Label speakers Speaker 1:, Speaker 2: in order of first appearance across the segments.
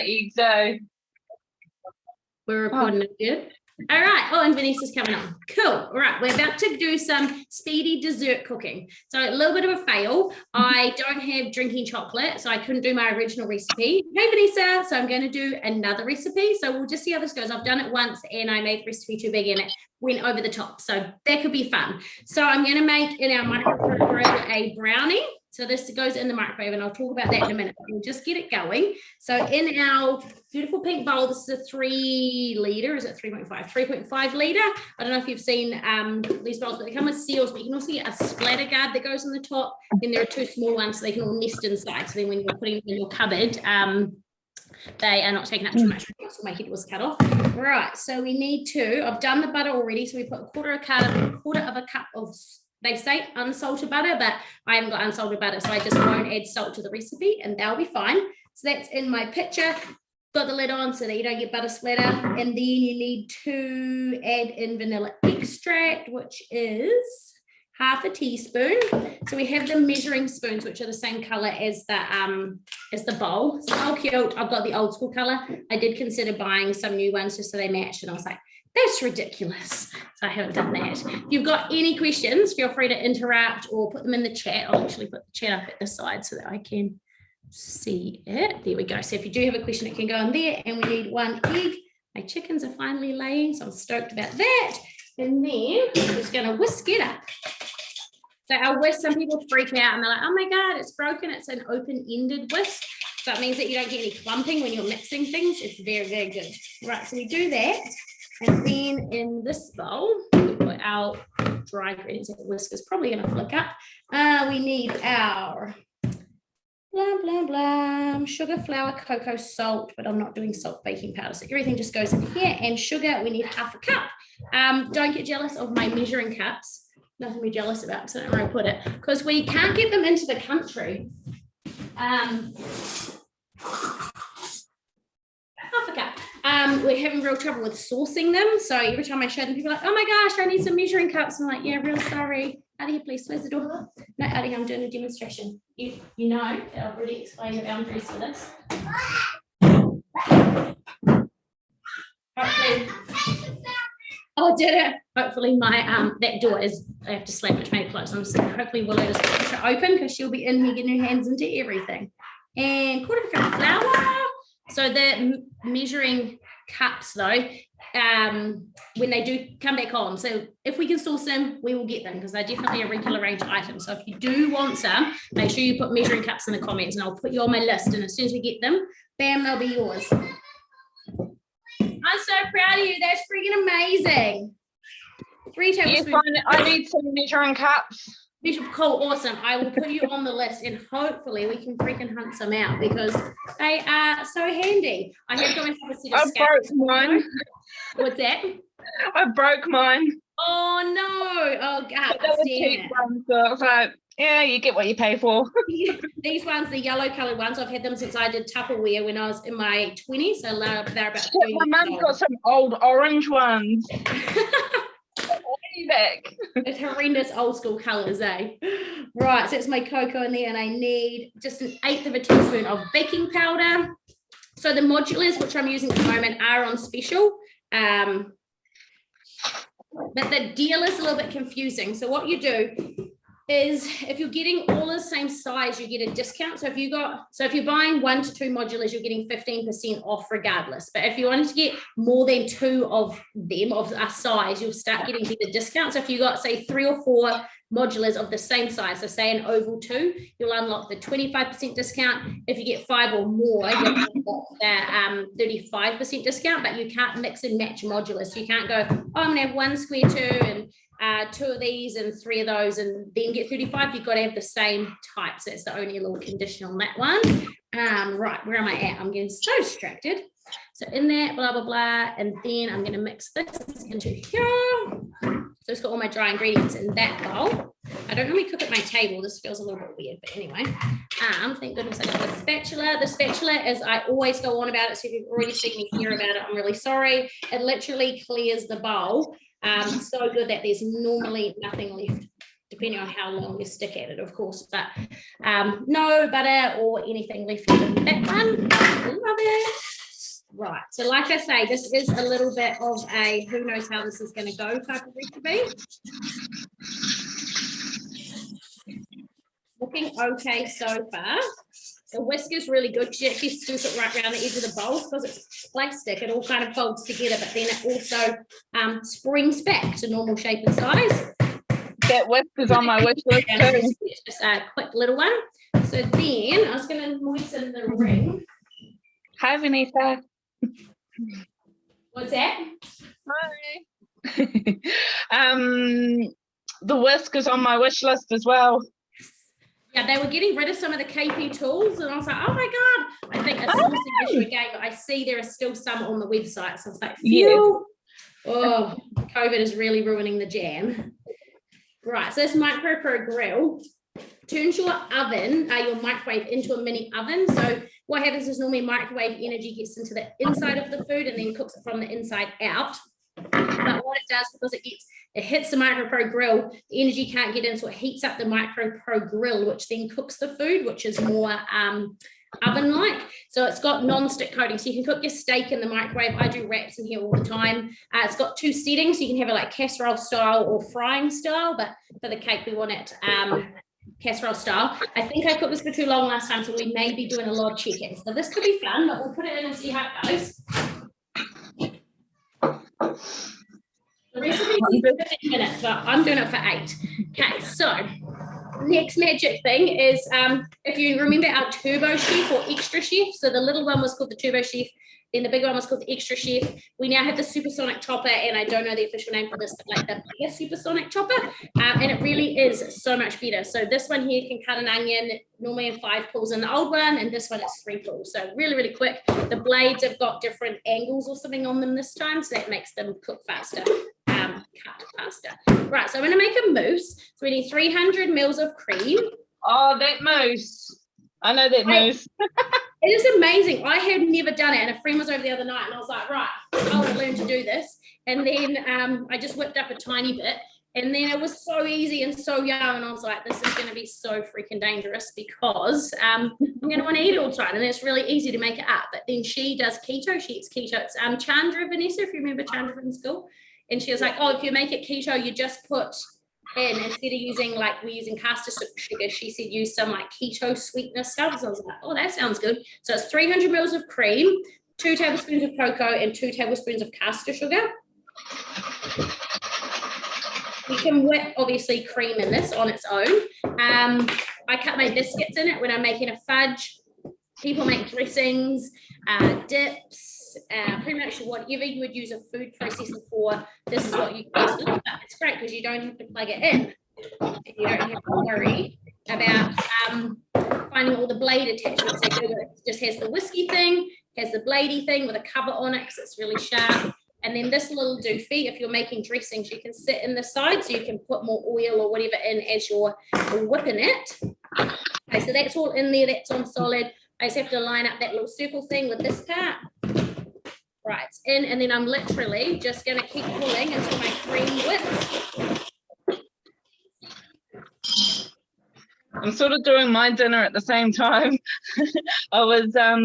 Speaker 1: eggs, so
Speaker 2: we're recording it good. All right. Oh, and Vanessa's coming on. Cool. All right. We're about to do some speedy dessert cooking. So a little bit of a fail. I don't have drinking chocolate, so I couldn't do my original recipe. Hey, Vanessa. So I'm going to do another recipe. So we'll just see how this goes. I've done it once and I made the recipe too big and it went over the top. So that could be fun. So I'm going to make in our Micropro grill a brownie. So this goes in the microwave and I'll talk about that in a minute. We'll just get it going. So in our beautiful pink bowl, this is a 3 litre, is it 3.5? 3.5 litre. I don't know if you've seen these bowls, but they come with seals, but you can also get a splatter guard that goes on the top. Then there are 2 small ones so they can all nest inside. So then when you're putting them in your cupboard, they are not taking up too much space, will make it was cut off. Right, so we need to, I've done the butter already, so we put a quarter of a cup of, they say unsalted butter, but I haven't got unsalted butter, so I just won't add salt to the recipe and they'll be fine. So that's in my pitcher. Got the lid on so that you don't get butter splatter. And then you need to add in vanilla extract, which is half a teaspoon. So we have the measuring spoons, which are the same color as the bowl. So cute. I've got the old school color. I did consider buying some new ones just so they match, and I was like, that's ridiculous. So I haven't done that. If you've got any questions, feel free to interrupt or put them in the chat. I'll actually put the chat up at the side so that I can see it. There we go. So if you do have a question, it can go in there. And we need 1 egg. My chickens are finally laying, so I'm stoked about that. And then I'm just going to whisk it up. So our whisk, some people freak out and they're like, oh my God, it's broken. It's an open-ended whisk. So it means that you don't get any clumping when you're mixing things. It's very, very good. Right, so we do that. And then in this bowl, we put our dry ingredients. The whisk is probably going to flick up. We need our blah, blah, blah, sugar, flour, cocoa, salt, but I'm not doing salt, baking powder. So everything just goes in here. And sugar, we need half a cup. Don't get jealous of my measuring cups. Nothing to be jealous about, so I don't know where I put it. Because we can't get them into the country. Half a cup. We're having real trouble with sourcing them. So every time I show them, people are like, oh my gosh, I need some measuring cups. I'm like, yeah, real sorry. Out of here, please. Where's the door? No, out of here, I'm doing a demonstration. You know that I've already explained the boundaries for this. Hopefully, oh, did it? Hopefully my that door is, I have to slam it to make it close. I'm just saying, hopefully we'll let us push it open because she'll be in here getting her hands into everything. And quarter of a cup of flour. So the measuring cups though, when they do come back on, so if we can source them, we will get them because they're definitely a regular range item. So if you do want some, make sure you put measuring cups in the comments and I'll put you on my list, and as soon as we get them, bam, they'll be yours. I'm so proud of you. That's freaking amazing. 3 tablespoons.
Speaker 1: Yes, I need some measuring cups.
Speaker 2: Cool, awesome. I will put you on the list and hopefully we can freaking hunt some out because they are so handy. I have got myself a set of
Speaker 1: I broke mine.
Speaker 2: What's that?
Speaker 1: I broke mine.
Speaker 2: Oh no. Oh God.
Speaker 1: That was cheap ones, so it's like, yeah, you get what you pay for.
Speaker 2: These ones, the yellow coloured ones, I've had them since I did Tupperware when I was in my 20s. So they're about
Speaker 1: my mum's got some old orange ones. Back.
Speaker 2: It's horrendous old school colours, eh? Right, so it's my cocoa in there, and I need just 1/8 of a teaspoon of baking powder. So the modulars, which I'm using at the moment, are on special. But the deal is a little bit confusing. So what you do is if you're getting all the same size, you get a discount. So if you're buying 1 to 2 modulars, you're getting 15% off regardless. But if you wanted to get more than 2 of them of a size, you'll start getting the discount. So if you got say 3 or 4 modulars of the same size, so say an oval 2, you'll unlock the 25% discount. If you get 5 or more, you'll unlock that 35% discount, but you can't mix and match modulars. So you can't go, oh, I'm gonna have 1 square 2 and 2 of these and 3 of those and then get 35. You've got to have the same type. So that's the only little condition on that one. Right, where am I at? I'm getting so distracted. So in that, blah, blah, blah. And then I'm going to mix this into here. So it's got all my dry ingredients in that bowl. I don't normally cook at my table. This feels a little bit weird, but anyway. Thank goodness I got the spatula. The spatula is, I always go on about it. So if you've already seen me hear about it, I'm really sorry. It literally clears the bowl. So good that there's normally nothing left, depending on how long you stick at it, of course, but no butter or anything left in that one. Love it. Right, so like I say, this is a little bit of a who knows how this is going to go type of recipe. Looking okay so far. The whisk is really good because you actually scoop it right around the edge of the bowl because it's plastic. It all kind of folds together, but then it also springs back to normal shape and size.
Speaker 1: That whisk is on my wish list too.
Speaker 2: Just a quick little one. So then I was going to moisten the ring.
Speaker 1: Hi, Vanessa.
Speaker 2: What's that?
Speaker 1: Hi. The whisk is on my wish list as well.
Speaker 2: Yeah, they were getting rid of some of the KP tools, and I was like, oh my God. I think a sourcing issue again, but I see there are still some on the website. So I was like, phew. Yeah. Oh, COVID is really ruining the jam. Right, so this Micropro grill turns your oven, your microwave into a mini oven. So what happens is normally microwave energy gets into the inside of the food and then cooks it from the inside out. But what it does, because it hits the Micropro grill, the energy can't get in, so it heats up the Micropro grill, which then cooks the food, which is more oven-like. So it's got non-stick coating, so you can cook your steak in the microwave. I do wraps in here all the time. It's got 2 settings, so you can have it like casserole style or frying style, but for the cake we want it casserole style. I think I cooked this for too long last time, so we may be doing a lot of chicken. So this could be fun, but we'll put it in and see how it goes. The recipe is 15 minutes, but I'm doing it for 8. Okay, so next magic thing is, if you remember our Turbo Chef or Extra Chef, so the little one was called the Turbo Chef, then the big one was called the Extra Chef. We now have the Supersonic Chopper, and I don't know the official name for this, but like the bigger Supersonic Chopper, and it really is so much better. So this one here can cut an onion normally in 5 pulls in the old one, and this one is 3 pulls. So really, really quick. The blades have got different angles or something on them this time, so that makes them cook faster. Cut faster. Right, so I'm going to make a mousse. So we need 300 mils of cream.
Speaker 1: Oh, that mousse. I know that mousse.
Speaker 2: It is amazing. I had never done it, and a friend was over the other night, and I was like, right, I want to learn to do this. And then I just whipped up a tiny bit, and then it was so easy and so young, and I was like, this is going to be so freaking dangerous because I'm going to want to eat it all the time, and it's really easy to make it up. But then she does keto. She eats keto. It's Chandra, Vanessa, if you remember Chandra from school. And she was like, oh, if you make it keto, you just put in, instead of using, like we're using caster sugar, she said use some like keto sweetener stuff. So I was like, oh, that sounds good. So it's 300 mils of cream, 2 tablespoons of cocoa, and 2 tablespoons of caster sugar. You can whip, obviously, cream in this on its own. I cut my biscuits in it when I'm making a fudge. People make dressings, dips, pretty much whatever you would use a food processor for. This is what you use. It's great because you don't have to plug it in. And you don't have to worry about finding all the blade attachments. It just has the whiskey thing, has the bladey thing with a cover on it because it's really sharp. And then this little doofy, if you're making dressings, you can sit in the side so you can put more oil or whatever in as you're whipping it. Okay, so that's all in there. That's on solid. I just have to line up that little circle thing with this part. Right, it's in, and then I'm literally just going to keep pulling until my cream whips.
Speaker 1: I'm sort of doing my dinner at the same time. I was at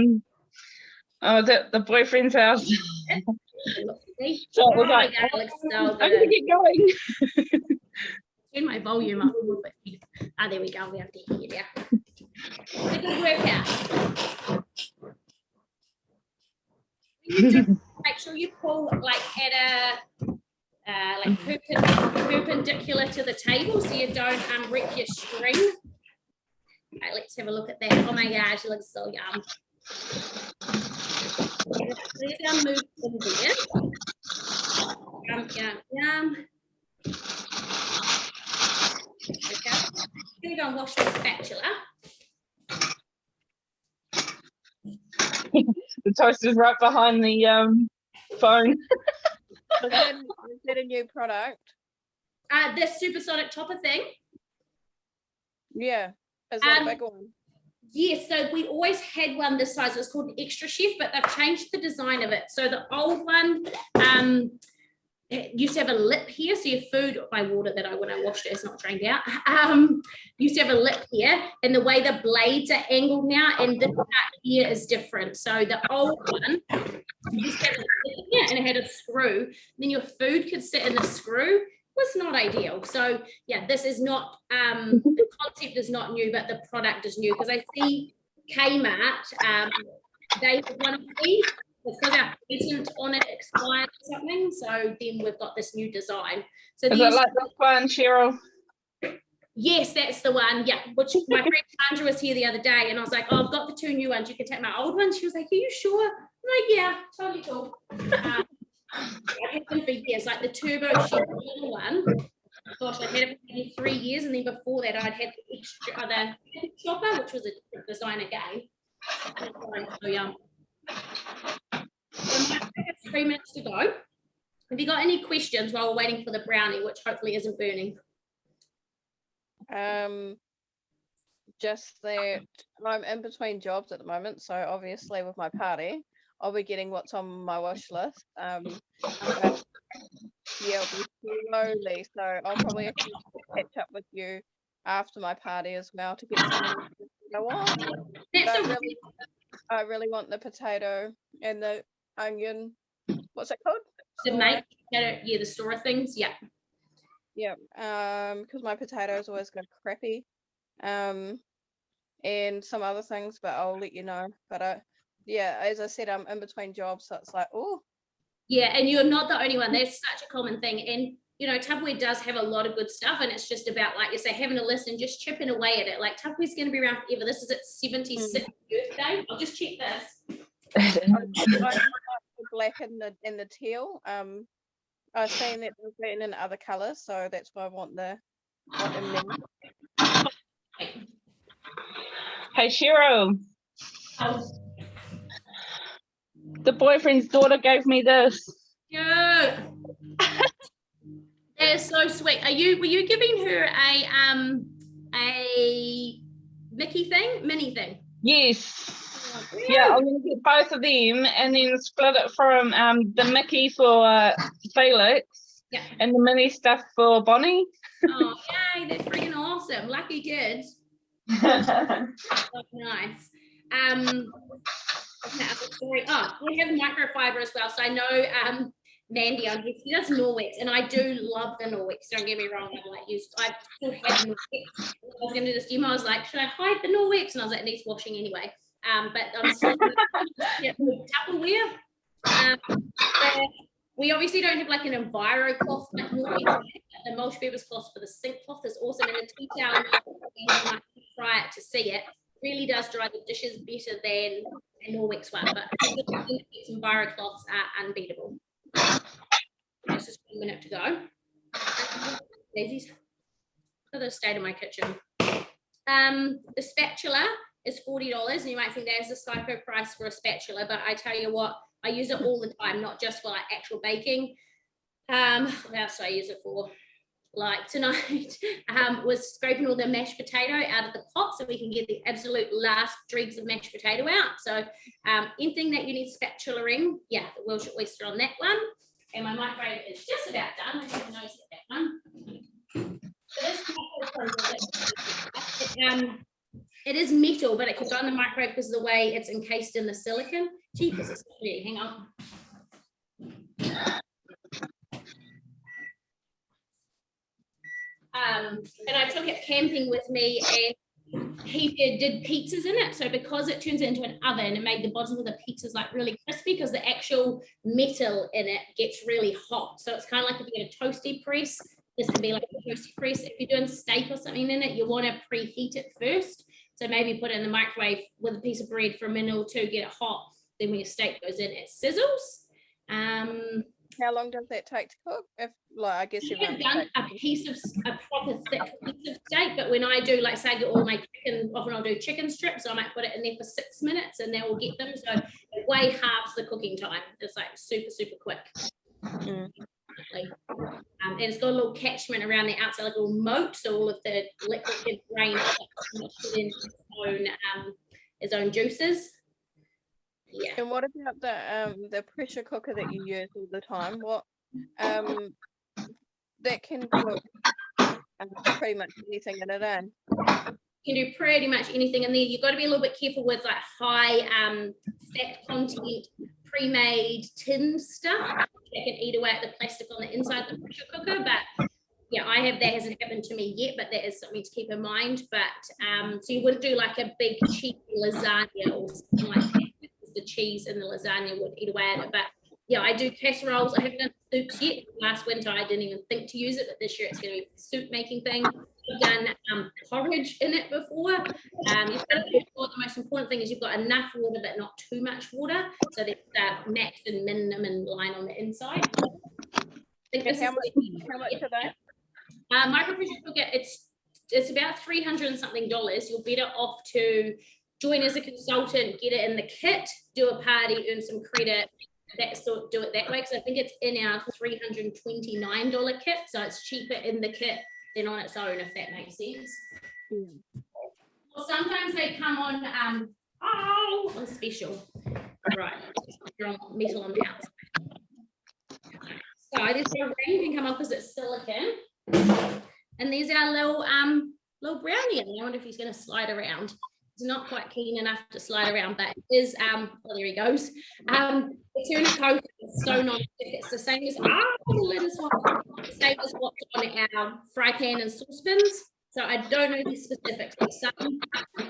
Speaker 1: the boyfriend's house. So it was like,
Speaker 2: so
Speaker 1: I'm going to get going.
Speaker 2: Turn my volume up a little bit. Ah, there we go. We have to hear it now. It's a good workout. Make sure you pull like at a like perpendicular to the table so you don't wreck your string. Okay, let's have a look at that. Oh my gosh, it looks so yum. There's our mousse in there. Yum, yum, yum. Okay. I'm going to go and wash the spatula.
Speaker 1: The toaster's right behind the phone.
Speaker 3: Is that a new product?
Speaker 2: This Supersonic Chopper thing.
Speaker 3: Yeah. Is that a big one?
Speaker 2: Yes, so we always had one this size. It was called the Extra Chef, but they've changed the design of it. So the old one, used to have a lip here, so your food, my water that when I washed it is not drained out. Used to have a lip here, and the way the blades are angled now, and this part here is different. So the old one used to have a lip here, and it had a screw. Then your food could sit in the screw. Was not ideal. So yeah, this is not the concept is not new, but the product is new, because I see Kmart, they have one of these. Because our patent on it expired or something, so then we've got this new design. So
Speaker 1: Is it like this one, Cheryl?
Speaker 2: Yes, that's the one. Yeah, which my friend Sandra was here the other day, and I was like, "Oh, I've got the 2 new ones. You can take my old one." She was like, "Are you sure?" I'm like, "Yeah, totally cool." I've had them for years, like the turbo one. Gosh, I had it for maybe 3 years, and then before that, I'd had the extra other chopper, which was a different design again. So yum. So I have 3 minutes to go. Have you got any questions while we're waiting for the brownie, which hopefully isn't burning?
Speaker 3: Just that I'm in between jobs at the moment, so obviously with my party, I'll be getting what's on my wish list. But yeah, it'll be slowly, so I'll probably have to catch up with you after my party as well to get something to go on. But I really want the potato and the onion. What's it called?
Speaker 2: The make, yeah, the store of things, yeah.
Speaker 3: Yeah, because my potatoes always go crappy. And some other things, but I'll let you know. But yeah, as I said, I'm in between jobs, so it's like, oh.
Speaker 2: Yeah, and you're not the only one. That's such a common thing. And you know, Tupperware does have a lot of good stuff, and it's just about, like you say, having a list and just chipping away at it. Like Tupperware's going to be around forever. This is its 76th birthday. I'll just check this.
Speaker 3: I like the black and the teal. I've seen that there's written in other colours, so that's why I want them now.
Speaker 1: Hey, Cheryl.
Speaker 2: Oh.
Speaker 1: The boyfriend's daughter gave me this.
Speaker 2: Yeah. That is so sweet. Were you giving her a Minnie thing?
Speaker 1: Yes.
Speaker 2: Oh,
Speaker 1: yeah, I'm gonna get both of them and then split it from the Mickey for Felix, and the Minnie stuff for Bonnie.
Speaker 2: Oh yay, that's freaking awesome. Lucky kids. Oh, nice. Story. Oh, we have microfiber as well. So I know Mandy on here, she does Norwex, and I do love the Norwex. Don't get me wrong. I still have Norwex. I was going to do this demo. I was like, should I hide the Norwex? And I was like, it needs washing anyway. But I'm still Tupperware. We obviously don't have like an Enviro cloth like Norwex. The mulch fibers cloth for the sink cloth is awesome, and the tea towel, you might try it to see it. Really does dry the dishes better than a Norwex one, but some Enviro cloths are unbeatable. It's just 1 minute to go. Daisies. For the state of my kitchen. The spatula is $40, and you might think that is a psycho price for a spatula, but I tell you what, I use it all the time, not just for like actual baking. What else do I use it for? Like tonight, was scraping all the mashed potato out of the pot so we can get the absolute last dregs of mashed potato out. So anything that you need spatulaing, yeah, the Welsh oyster on that one. And my microwave is just about done. I have a nose at that one. So it is metal, but it can go in the microwave because of the way it's encased in the silicone. Jeepers, it's really, hang on. And I took it camping with me, and he did pizzas in it. So because it turns it into an oven, it made the bottom of the pizzas like really crispy because the actual metal in it gets really hot. So it's kind of like if you get a toasty press, this would be like a toasty press. If you're doing steak or something in it, you want to preheat it first. So maybe put it in the microwave with a piece of bread for a minute or two, get it hot. Then when your steak goes in, it sizzles.
Speaker 3: How long does that take to cook? If, like, I guess
Speaker 2: I've done a proper thick piece of steak, but when I do, like, say I get all my chicken, often I'll do chicken strips, so I might put it in there for 6 minutes, and that will get them. So it way halves the cooking time. It's like super quick. And it's got a little catchment around the outside, like a little moat, so all of the liquid can drain in its own juices. Yeah.
Speaker 3: And what about the pressure cooker that you use all the time? What that can cook pretty much anything in it.
Speaker 2: You can do pretty much anything in there. You've got to be a little bit careful with like high fat content, pre-made tin stuff that can eat away at the plastic on the inside of the pressure cooker. But yeah, that hasn't happened to me yet, but that is something to keep in mind. But so you wouldn't do like a big cheesy lasagna or something like that. The cheese and the lasagna would eat away at it. But yeah, I do casseroles. I haven't done soups yet. Last winter I didn't even think to use it, but this year it's going to be a soup making thing. I've done porridge in it before. The most important thing is you've got enough water but not too much water, so that the max and minimum line on the inside.
Speaker 3: How much are they?
Speaker 2: Micro pressure cooker, it's about $300 and something. You're better off to join as a consultant, get it in the kit, do a party, earn some credit, do it that way, because I think it's in our $329 kit, so it's cheaper in the kit than on its own, if that makes sense. Well, sometimes they come on special. Right, metal on the outside. So there's our ring, can come off because it's silicone, and there's our little brownie. I wonder if he's going to slide around. He's not quite keen enough to slide around, but it is well, there he goes. The tuna coating is so non-stick. It's the same as the lid is hot. The same as what's on our fry pan and saucepans. So I don't know the specifics, but some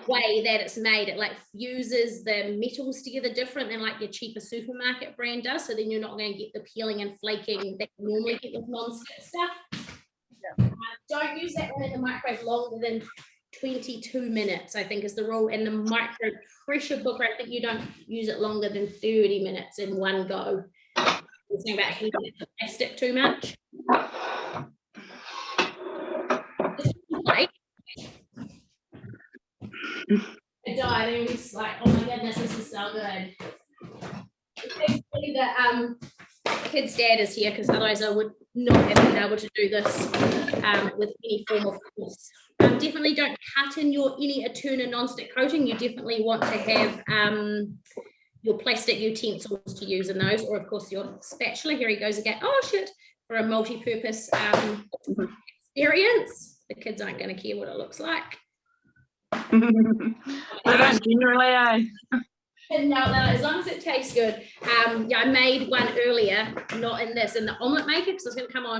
Speaker 2: way that it's made, it like fuses the metals together different than like your cheaper supermarket brand does. So then you're not going to get the peeling and flaking that you normally get with non-stick stuff. Yeah. Don't use that one in the microwave longer than 22 minutes, I think is the rule. And the micro pressure cooker, I think you don't use it longer than 30 minutes in one go. It's not about heating the plastic too much. I died and it was like, oh my goodness, this is so good. Thankfully the kid's dad is here, because otherwise I would not have been able to do this with any form of course. Definitely don't cut in any tuna non-stick coating. You definitely want to have your plastic utensils to use in those, or of course your spatula. Here he goes again. Oh shit! For a multi-purpose experience. The kids aren't going to care what it looks like.
Speaker 1: They don't generally,
Speaker 2: No, as long as it tastes good. Yeah, I made one earlier, not in this, in the omelette maker, because I was going to come on and show